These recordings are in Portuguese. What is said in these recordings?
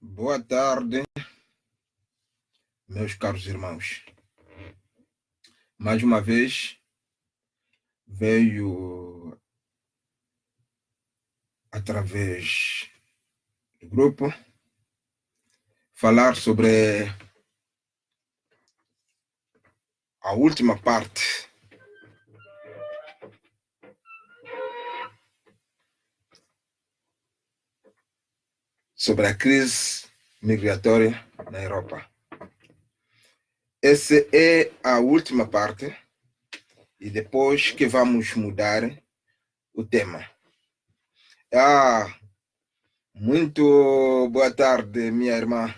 Boa tarde, meus caros irmãos. Mais uma vez, veio através do grupo falar sobre a última parte sobre a crise migratória na Europa. Essa é a última parte e depois que vamos mudar o tema. Muito boa tarde, minha irmã,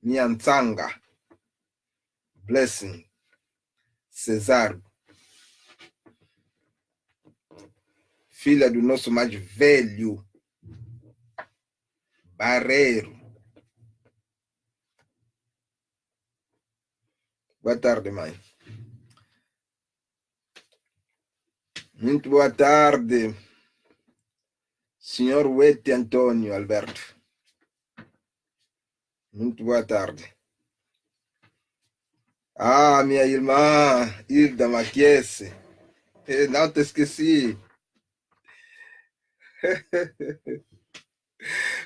minha Ntsanga, Blessing, Cesar, filha do nosso mais velho Barreiro. Boa tarde, mãe. Muito boa tarde, senhor Wete Antônio Alberto. Muito boa tarde. Minha irmã Hilda Maquiese. Não te esqueci.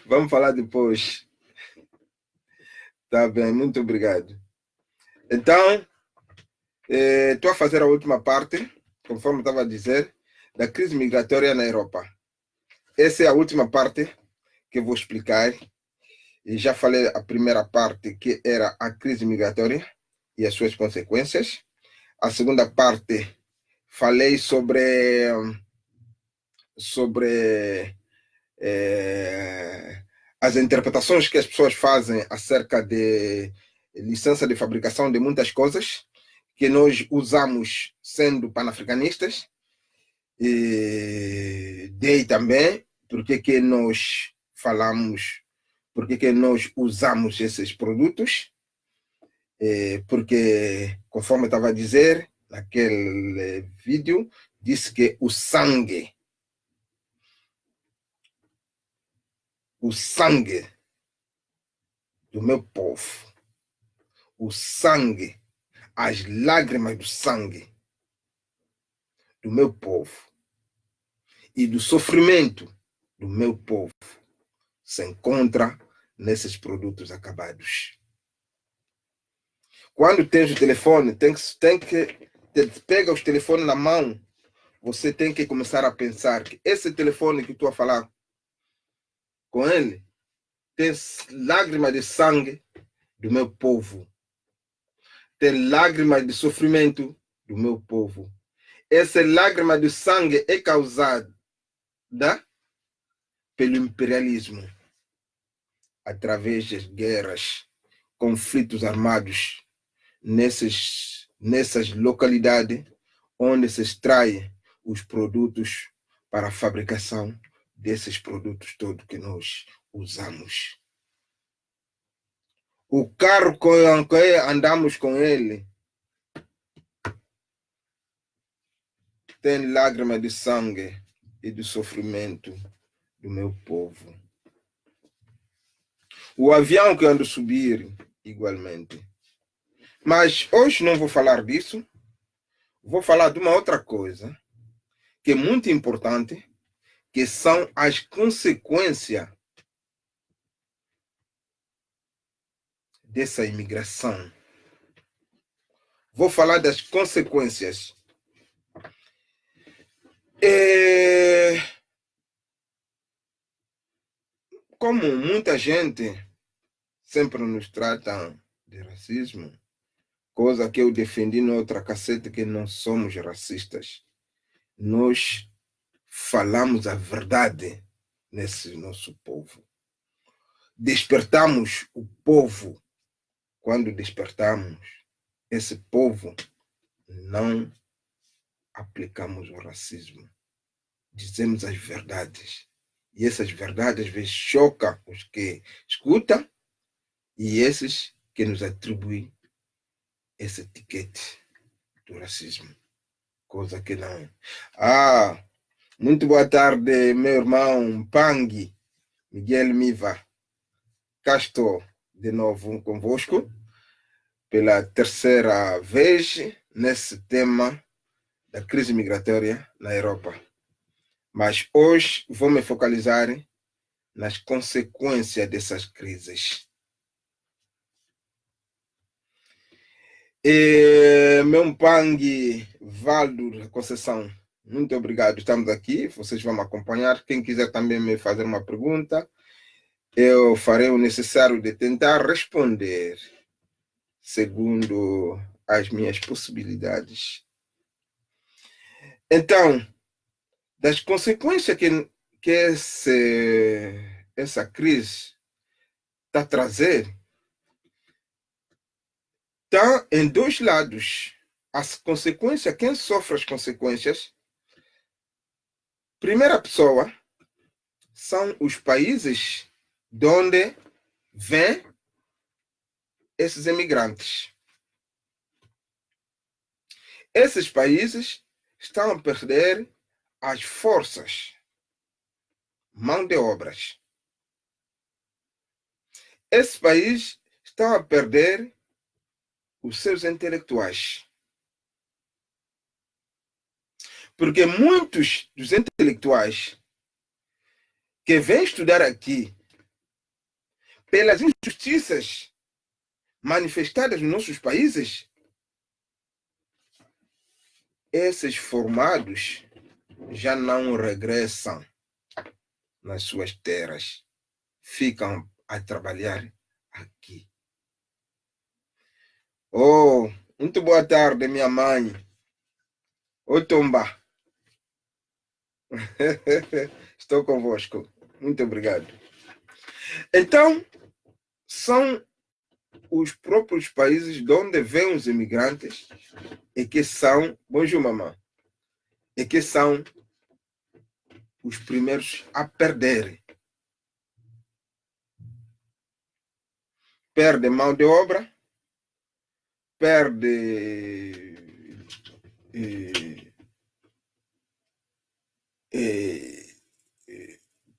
Vamos falar depois. Tá bem, muito obrigado. Então, estou a fazer a última parte, conforme estava a dizer, da crise migratória na Europa. Essa é a última parte que eu vou explicar. E já falei a primeira parte, que era a crise migratória e as suas consequências. A segunda parte, falei sobre as interpretações que as pessoas fazem acerca de licença de fabricação de muitas coisas que nós usamos sendo panafricanistas. E dei também porque que nós falamos, porque que nós usamos esses produtos, porque, conforme eu estava a dizer naquele vídeo, disse que o sangue do meu povo, o sangue, as lágrimas do sangue do meu povo e do sofrimento do meu povo se encontra nesses produtos acabados. Quando tens o telefone, tem que pega os telefones na mão, você tem que começar a pensar que esse telefone que estou a falar com ele tem lágrimas de sangue do meu povo, tem lágrimas de sofrimento do meu povo. Essa lágrima de sangue é causada pelo imperialismo, através das guerras, conflitos armados nessas localidades onde se extraem os produtos para a fabricação desses produtos todos que nós usamos. O carro com que andamos com ele tem lágrimas de sangue e de sofrimento do meu povo. O avião que ando subir, igualmente. Mas hoje não vou falar disso. Vou falar de uma outra coisa que é muito importante, que são as consequências dessa imigração. Vou falar das consequências. Como muita gente sempre nos trata de racismo, coisa que eu defendi na outra cassete, que não somos racistas. Nós falamos a verdade nesse nosso povo. Despertamos o povo. Quando despertamos esse povo, não aplicamos o racismo. Dizemos as verdades. E essas verdades às vezes chocam os que escutam e esses que nos atribuem esse etiquete do racismo. Coisa que não. Muito boa tarde, meu irmão Pang, Miguel Miva. cá estou de novo convosco pela terceira vez nesse tema da crise migratória na Europa. Mas hoje vou me focalizar nas consequências dessas crises. Meu Mpang Valdo Conceição, muito obrigado, estamos aqui, vocês vão me acompanhar. Quem quiser também me fazer uma pergunta, eu farei o necessário de tentar responder segundo as minhas possibilidades. Então, das consequências que essa crise está a trazer, está em dois lados. As consequências, quem sofre as consequências, primeira pessoa, são os países de onde vêm esses imigrantes. Esses países estão a perder as forças, mão de obras. Esse país está a perder os seus intelectuais. Porque muitos dos intelectuais que vêm estudar aqui pelas injustiças manifestadas nos nossos países, esses formados já não regressam nas suas terras, ficam a trabalhar aqui. Oh, muito boa tarde, minha mãe. Ô, Tomba. Estou convosco. Muito obrigado. Então, são os próprios países de onde vêm os imigrantes e que são, bonjour, mamãe, e que são os primeiros a perderem. Perde mão de obra, perde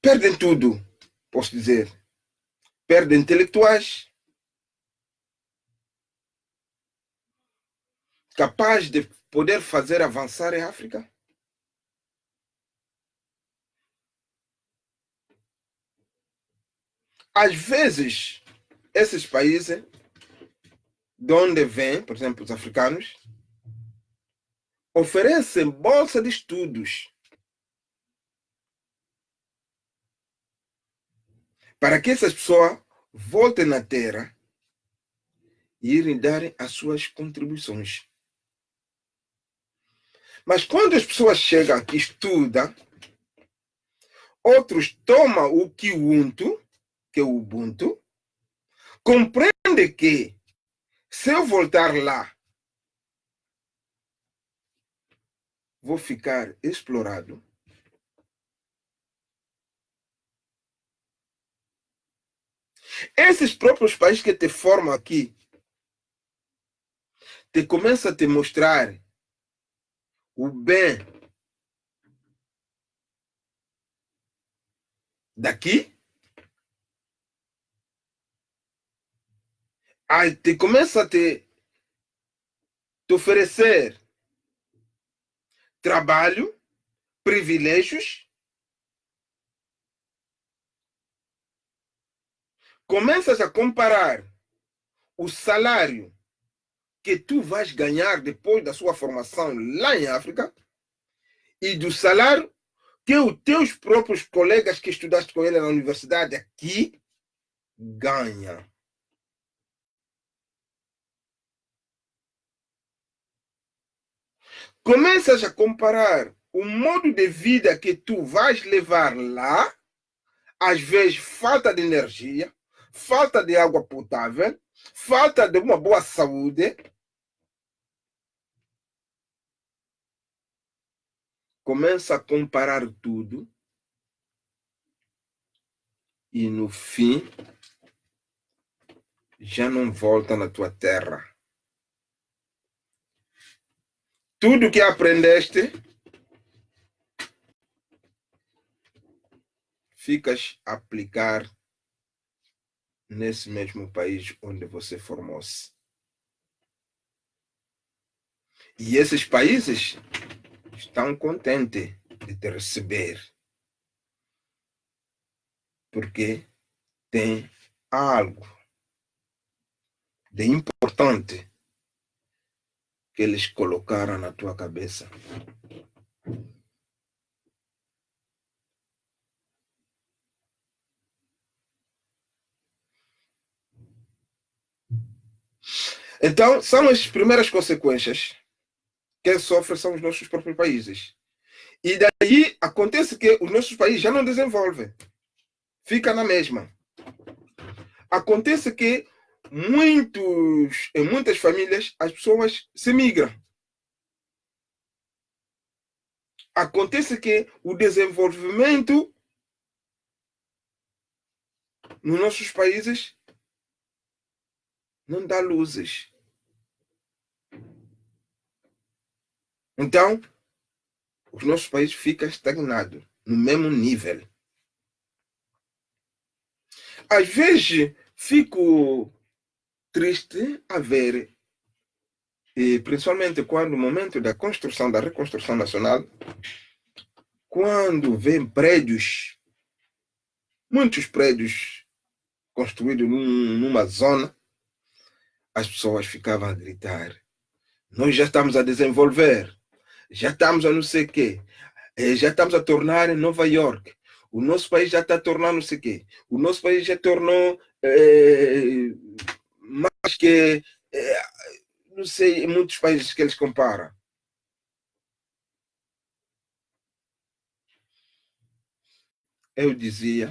perdem tudo, posso dizer. Perdem intelectuais, capazes de poder fazer avançar a África. Às vezes, esses países, de onde vêm, por exemplo, os africanos, oferecem bolsa de estudos para que essas pessoas voltem na terra e irem dar as suas contribuições. Mas quando as pessoas chegam aqui, estudam, outros tomam o Ubuntu, que é o Ubuntu, compreendem que se eu voltar lá, vou ficar explorado. Esses próprios países que te formam aqui, te começam a te mostrar o bem daqui, aí te começa a te oferecer trabalho, privilégios, começas a comparar o salário que tu vais ganhar depois da sua formação lá em África e do salário que os teus próprios colegas que estudaste com ele na universidade aqui ganham. Começas a comparar o modo de vida que tu vais levar lá, às vezes falta de energia, falta de água potável, falta de uma boa saúde. Começa a comparar tudo e no fim já não volta na tua terra. Tudo que aprendeste, ficas a aplicar nesse mesmo país onde você formou-se. E esses países estão contentes de te receber, porque tem algo de importante que eles colocaram na tua cabeça. Então, são as primeiras consequências. Quem sofre são os nossos próprios países. E daí acontece que os nossos países já não desenvolvem. Fica na mesma. Acontece que em muitas famílias as pessoas se migram. Acontece que o desenvolvimento nos nossos países não dá luzes. Então, os nossos países ficam estagnados, no mesmo nível. Às vezes, fico triste a ver, e principalmente quando no momento da construção, da reconstrução nacional, quando vem prédios, muitos prédios construídos numa zona, as pessoas ficavam a gritar: nós já estamos a desenvolver, já estamos a não sei o quê, já estamos a tornar Nova York, o nosso país já está a tornar não sei o quê, o nosso país já tornou mais que, não sei, muitos países que eles comparam. Eu dizia,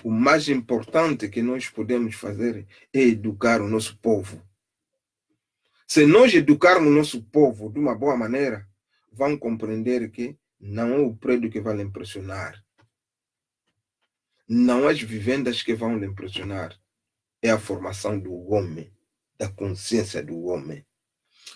o mais importante que nós podemos fazer é educar o nosso povo. Se nós educarmos o nosso povo de uma boa maneira, vão compreender que não é o prédio que vai lhe impressionar. Não as vivendas que vão lhe impressionar. É a formação do homem, da consciência do homem.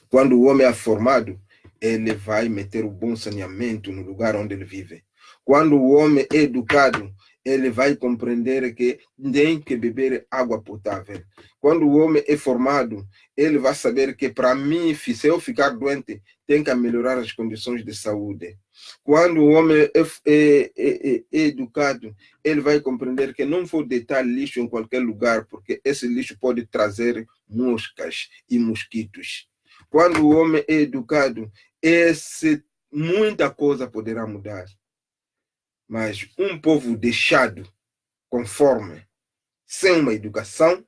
Quando o homem é formado, ele vai meter o bom saneamento no lugar onde ele vive. Quando o homem é educado, ele vai compreender que tem que beber água potável. Quando o homem é formado, ele vai saber que para mim, se eu ficar doente, tem que melhorar as condições de saúde. Quando o homem é educado, ele vai compreender que não vou deitar lixo em qualquer lugar, porque esse lixo pode trazer moscas e mosquitos. Quando o homem é educado, muita coisa poderá mudar. Mas um povo deixado conforme, sem uma educação,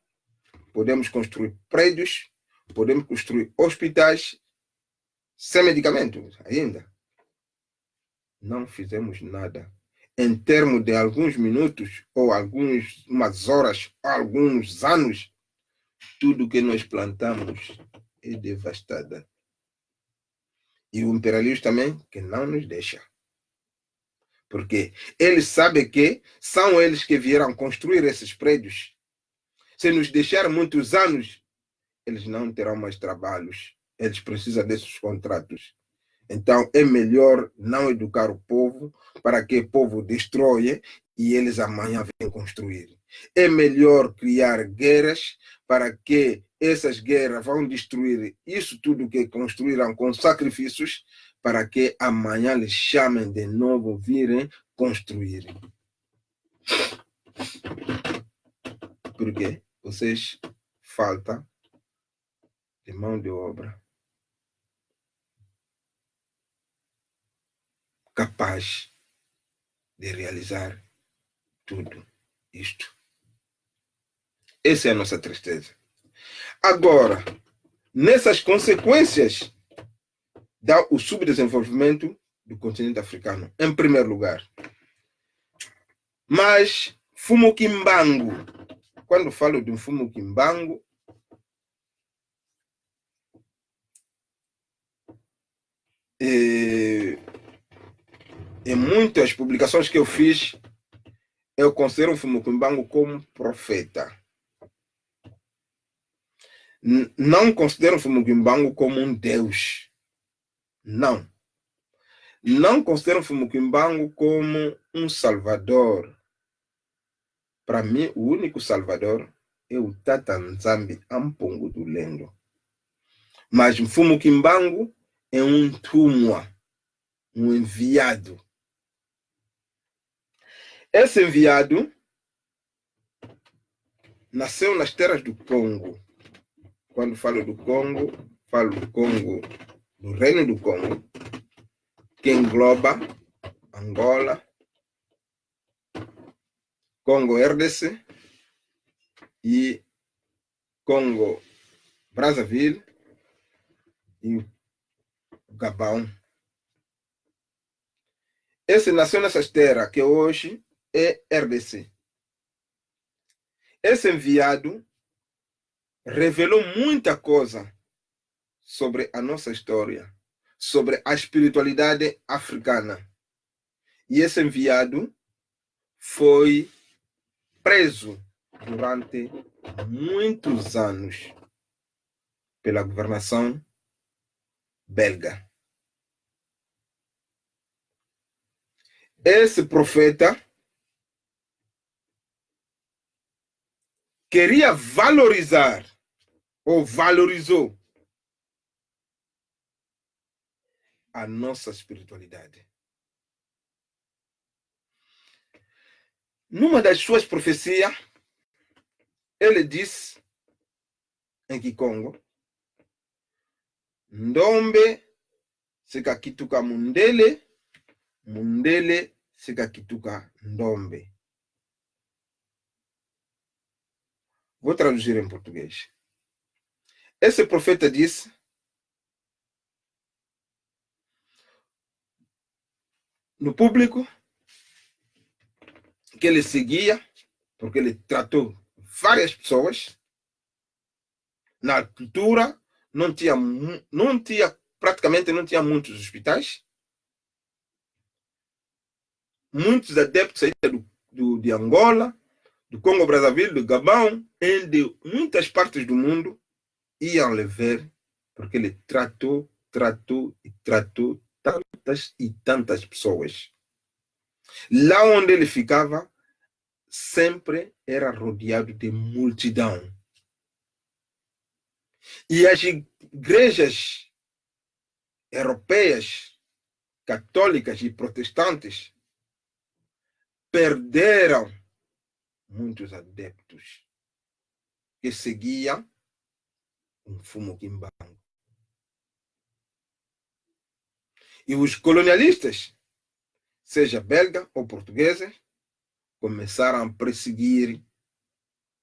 podemos construir prédios, podemos construir hospitais, sem medicamentos ainda. Não fizemos nada. Em termos de alguns minutos, ou umas horas, ou alguns anos, tudo que nós plantamos é devastado. E o imperialismo também, que não nos deixa. Porque eles sabem que são eles que vieram construir esses prédios. Se nos deixar muitos anos, eles não terão mais trabalhos. Eles precisam desses contratos. Então, é melhor não educar o povo para que o povo destrói e eles amanhã venham construir. É melhor criar guerras para que essas guerras vão destruir isso tudo que construíram com sacrifícios, para que amanhã lhes chamem de novo, virem construir. Porque vocês faltam de mão de obra capaz de realizar tudo isto. Essa é a nossa tristeza. Agora, nessas consequências, dá o subdesenvolvimento do continente africano, em primeiro lugar. Mas, fumo quimbango. Quando falo de um fumo quimbango, em muitas publicações que eu fiz, eu considero o fumo quimbango como profeta. Não considero o fumo quimbango como um deus. Não. Não considero o fumo quimbango como um salvador. Para mim, o único salvador é o Tata Nzambi Ampongo do Lendo. Mas Mfumu Kimbangu é um tumwa, um enviado. Esse enviado nasceu nas terras do Congo. Quando falo do Congo do Reino do Congo, que engloba Angola, Congo RDC e Congo Brazzaville e o Gabão. Esse nasceu nessas terras que hoje é RDC. Esse enviado revelou muita coisa sobre a nossa história, sobre a espiritualidade africana. E esse enviado foi preso durante muitos anos pela governação belga. Esse profeta queria valorizar, ou valorizou, a nossa espiritualidade. Numa das suas profecias, ele disse em Kikongo, Ndombe sikakituka mundele, mundele sikakituka ndombe. Vou traduzir em português. Esse profeta disse no público que ele seguia, porque ele tratou várias pessoas. Na cultura, praticamente não tinha muitos hospitais. Muitos adeptos de Angola, do Congo Brazzaville, do Gabão e de muitas partes do mundo iam lhe ver, porque ele tratou tantas e tantas pessoas. Lá onde ele ficava, sempre era rodeado de multidão. E as igrejas europeias, católicas e protestantes perderam muitos adeptos que seguiam Mfumu Kimbangu. E os colonialistas, seja belga ou portugueses, começaram a perseguir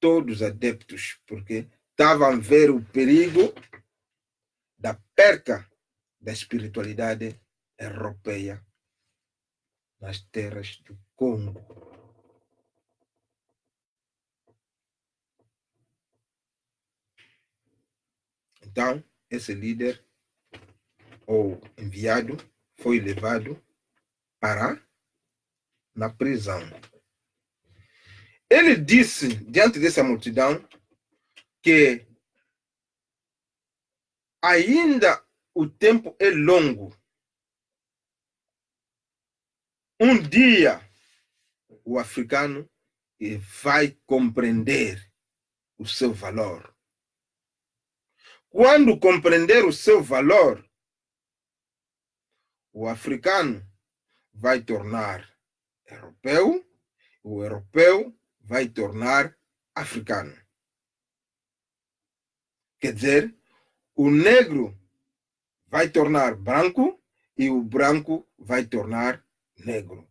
todos os adeptos, porque estavam a ver o perigo da perca da espiritualidade europeia nas terras do Congo. Então, esse líder, ou enviado, foi levado para na prisão. Ele disse, diante dessa multidão, que ainda o tempo é longo. Um dia, o africano vai compreender o seu valor. Quando compreender o seu valor, o africano vai tornar europeu, o europeu vai tornar africano. Quer dizer, o negro vai tornar branco e o branco vai tornar negro.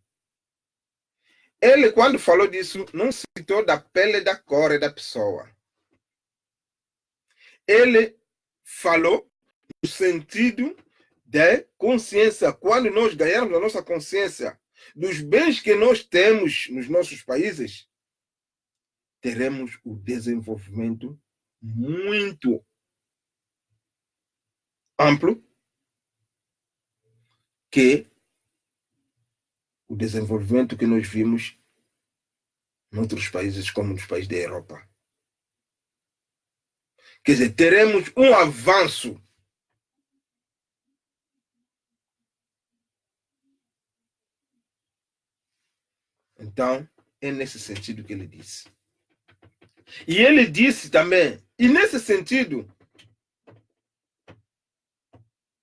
Ele, quando falou disso, não citou da pele da cor da pessoa. Ele falou no sentido de consciência. Quando nós ganharmos a nossa consciência dos bens que nós temos nos nossos países, teremos o desenvolvimento muito amplo que o desenvolvimento que nós vimos em outros países, como nos países da Europa. Quer dizer, teremos um avanço Então, é nesse sentido que ele disse. E ele disse também, e nesse sentido,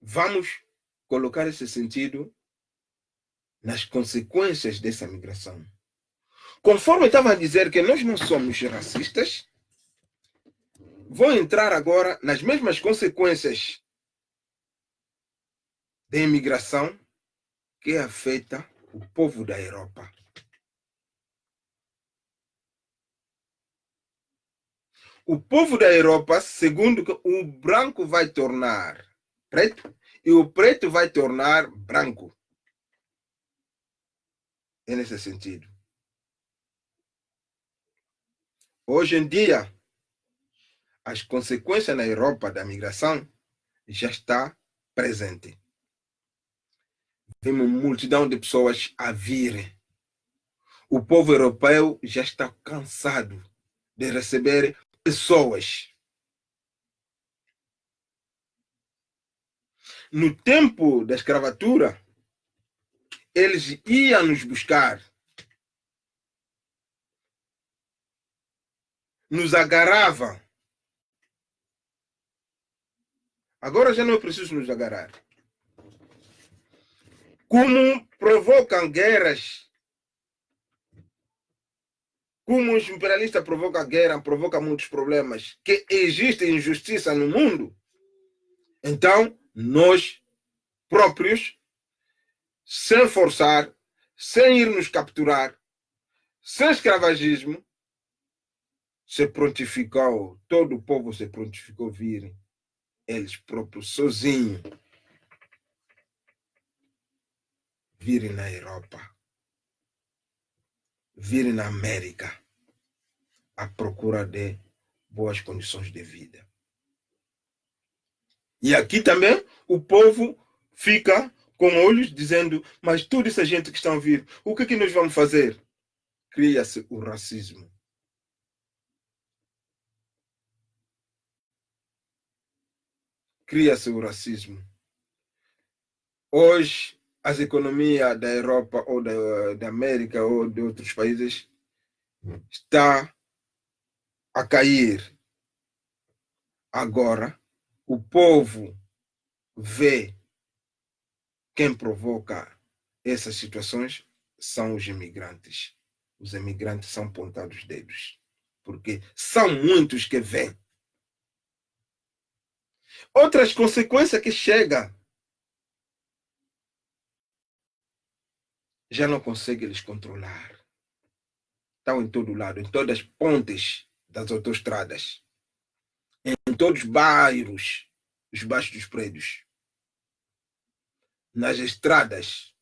vamos colocar esse sentido nas consequências dessa migração. Conforme eu estava a dizer que nós não somos racistas, vou entrar agora nas mesmas consequências da imigração que afeta o povo da Europa. O povo da Europa, segundo que o branco vai tornar preto e o preto vai tornar branco. É nesse sentido. Hoje em dia, as consequências na Europa da migração já está presente. Vemos uma multidão de pessoas a virem. O povo europeu já está cansado de receber pessoas. No tempo da escravatura, eles iam nos buscar, nos agarravam. Agora já não é preciso nos agarrar. Como provocam guerras, como os imperialistas provocam guerra, provocam muitos problemas, que existe injustiça no mundo, então nós próprios, sem forçar, sem ir nos capturar, sem escravagismo, se prontificou, todo o povo se prontificou vir, eles próprios, sozinhos, virem na Europa, virem na América, à procura de boas condições de vida. E aqui também o povo fica com olhos dizendo, mas toda essa gente que está a vir, o que é que nós vamos fazer? Cria-se o racismo. Cria-se o racismo. Hoje, as economias da Europa ou da América ou de outros países está a cair. Agora, o povo vê quem provoca essas situações são os imigrantes. Os imigrantes são pontados dedos, porque são muitos que vêm. Outras consequências que chegam, já não consegue eles controlar. Estão em todo lado, em todas as pontes das autoestradas, em todos os bairros, debaixo dos prédios, nas estradas,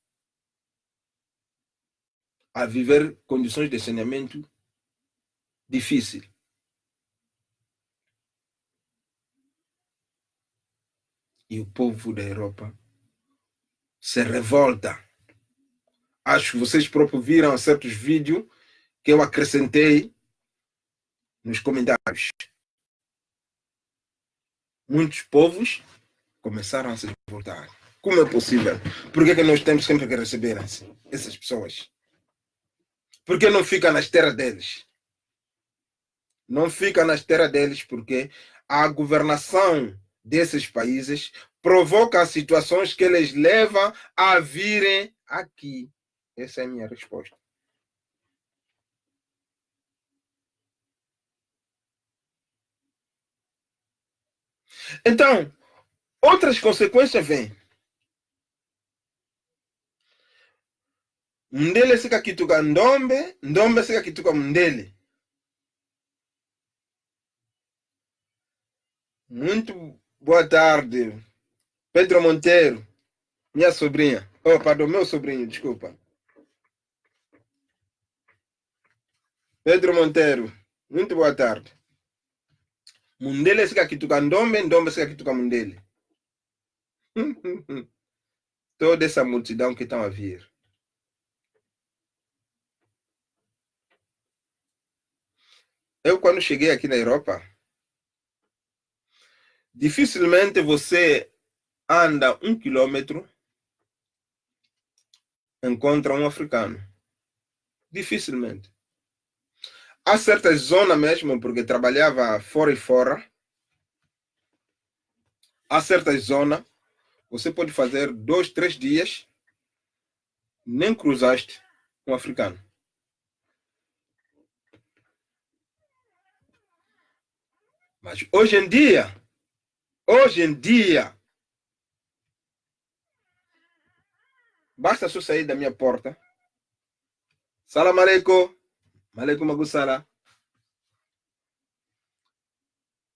a viver condições de saneamento difíceis. E o povo da Europa se revolta. Acho que vocês próprios viram certos vídeos que eu acrescentei nos comentários. Muitos povos começaram a se revoltar. Como é possível? Por que nós temos sempre que receber essas pessoas? Por que não fica nas terras deles? Não fica nas terras deles porque a governação desses países provoca situações que eles levam a virem aqui. Essa é a minha resposta. Então, outras consequências vêm. Mundele sika kituka ndombe, ndombe sika kituka mundele. Muito boa tarde, Pedro Monteiro, minha sobrinha. Oh, perdão, meu sobrinho, desculpa. Pedro Monteiro, muito boa tarde. Mundele sika kituka ndombe, ndombe sika kituka mundele. Toda essa multidão que estão a vir. Eu, quando cheguei aqui na Europa, dificilmente você anda 1 quilômetro, encontra um africano. Dificilmente. há certas zonas mesmo, porque trabalhava fora e fora, há certas zonas, você pode fazer 2, 3 dias, nem cruzaste com um africano. Mas hoje em dia, basta só sair da minha porta. Salam aleikum. Aleikum agusala.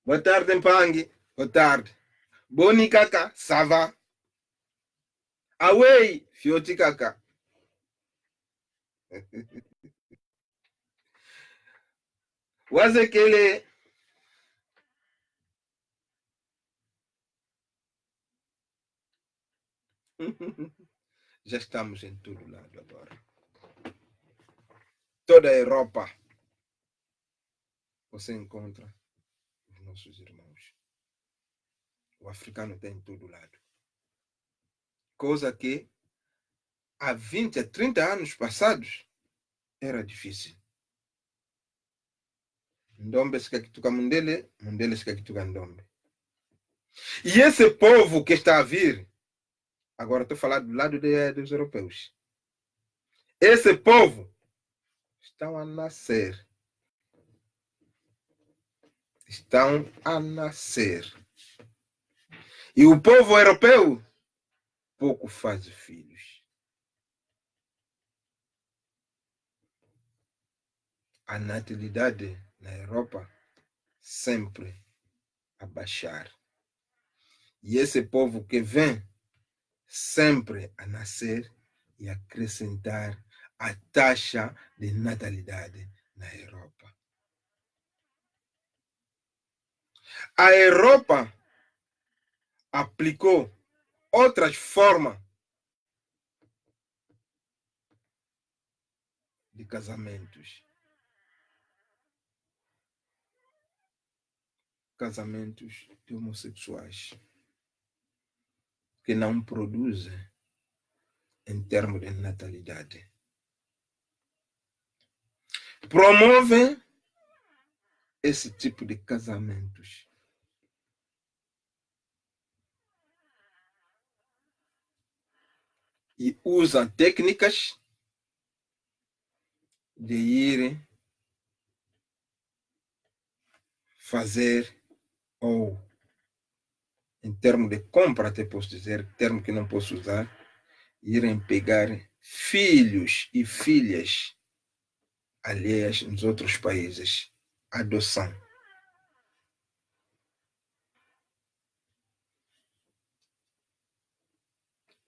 Boa tarde, Mpangi. Boa tarde. Boni kaka, ça va? Away, fioti kaka. Wazekele. Já estamos em todo lado agora. Toda a Europa você encontra os nossos irmãos. O africano está em todo lado. Coisa que há 20, a 30 anos passados era difícil. Ndombe sikakituka mundele, mundele sikakituka ndombe. E esse povo que está a vir, agora estou falando do lado dos europeus. Esse povo estão a nascer. Estão a nascer. E o povo europeu pouco faz filhos. A natalidade na Europa sempre a baixar. E esse povo que vem sempre a nascer e acrescentar a taxa de natalidade na Europa. A Europa aplicou outras formas de casamentos. Casamentos de homossexuais que não produzem em termos de natalidade. Promovem esse tipo de casamentos. E usam técnicas de ir fazer, ou em termos de compra, até posso dizer, termo que não posso usar, irem pegar filhos e filhas alheias nos outros países. Adoção.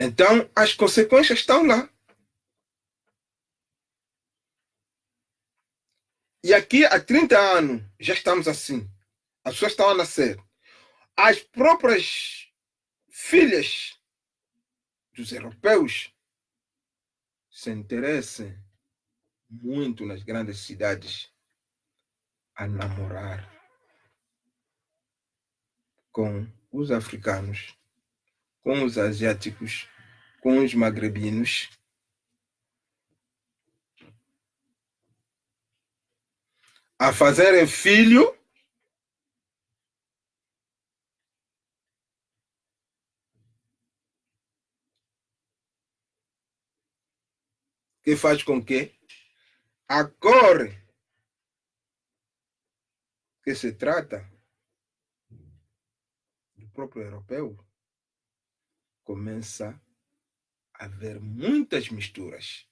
Então, as consequências estão lá. E aqui, há 30 anos, já estamos assim. As pessoas estão a nascer. As próprias filhas dos europeus se interessam muito nas grandes cidades a namorar com os africanos, com os asiáticos, com os magrebinos. A fazerem filho que faz com que a cor que se trata do próprio europeu começa a haver muitas misturas.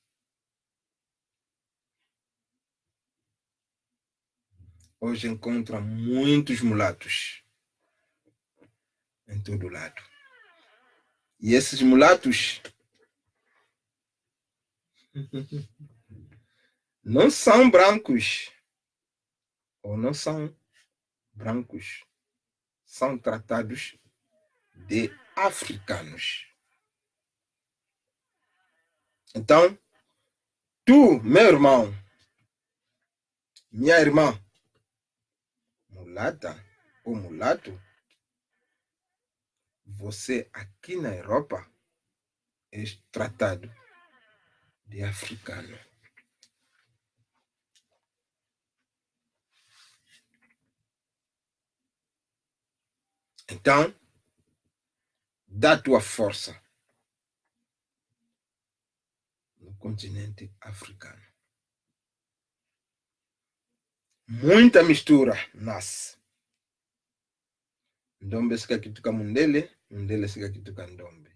Hoje encontra muitos mulatos em todo lado. E esses mulatos não são brancos, ou não são brancos, são tratados de africanos. Então, tu, meu irmão, minha irmã, mulata ou mulato, você aqui na Europa é tratado de africano. Então, dá tua força no continente africano. Muita mistura nasce. Ndombe sikakituka Mundele, Mundele sikakituka Ndombe.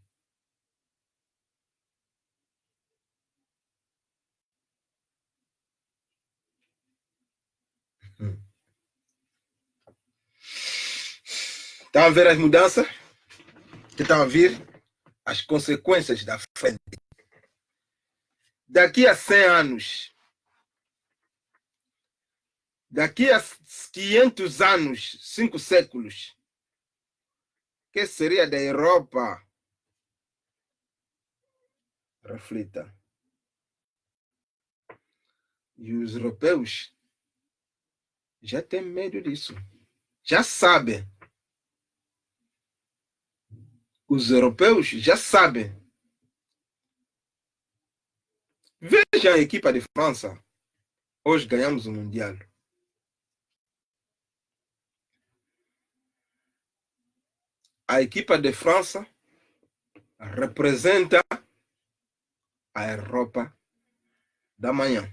Estão a ver as mudanças que estão a vir? As consequências da frente. Daqui a 100 anos, daqui a 500 anos, 5 séculos, que seria da Europa? Reflita. E os europeus já têm medo disso. Já sabem. Os europeus já sabem. Veja a equipa de França. Hoje ganhamos o Mundial. A equipa de França representa a Europa da manhã.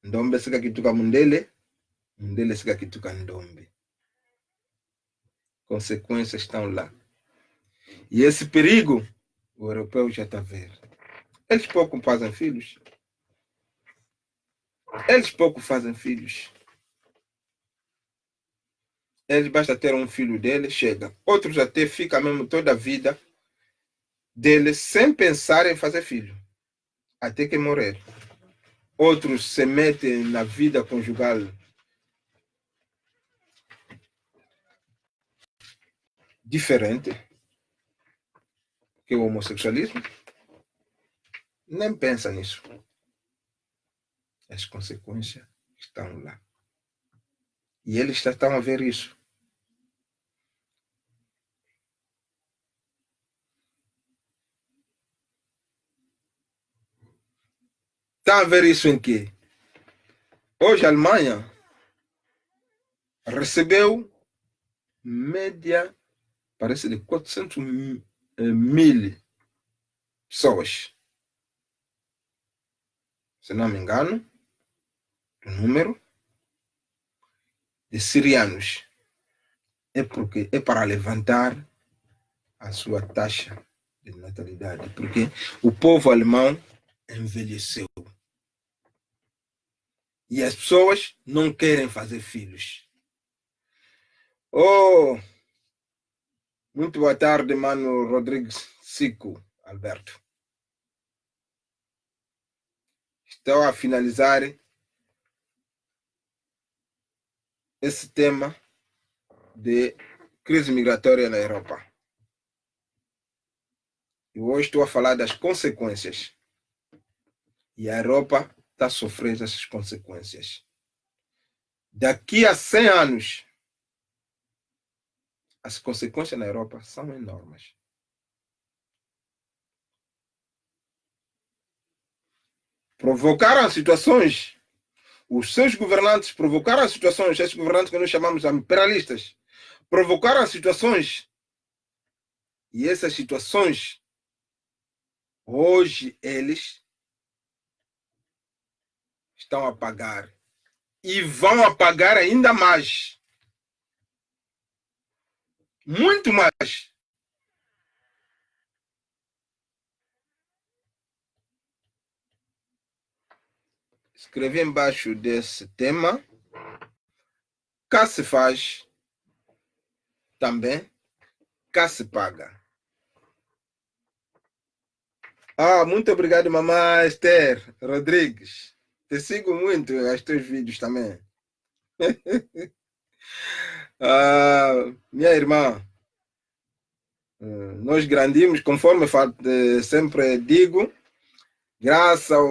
Ndombe sikakituka Mundele, Mundele sikakituka Ndombe. Consequências estão lá. E esse perigo, o europeu já está vendo. Eles pouco fazem filhos. Eles pouco fazem filhos. Eles basta ter um filho dele, chega. Outros até ficam mesmo toda a vida dele sem pensar em fazer filho. Até que morrer. Outros se metem na vida conjugal diferente que o homossexualismo. Nem pensa nisso. As consequências estão lá. E eles estão a ver isso. Estão a ver isso em quê? Hoje a Alemanha recebeu média, parece de 400 mil pessoas. Se não me engano, o número de sirianos. É porque é para levantar a sua taxa de natalidade. Porque o povo alemão envelheceu. E as pessoas não querem fazer filhos. Oh, muito boa tarde, Mano Rodrigues Sico, Alberto. Estou a finalizar esse tema de crise migratória na Europa. E hoje estou a falar das consequências. E a Europa está sofrendo essas consequências. Daqui a 100 anos, as consequências na Europa são enormes. Provocaram situações, os seus governantes provocaram situações, esses governantes que nós chamamos de imperialistas, provocaram situações, e essas situações, hoje eles estão a pagar, e vão a pagar ainda mais. Muito mais. Escrevi embaixo desse tema, cá se faz, também cá se paga. Muito obrigado, mamãe Esther Rodrigues. Te sigo muito os teus vídeos também. Minha irmã, nós grandimos, conforme sempre digo, graças ao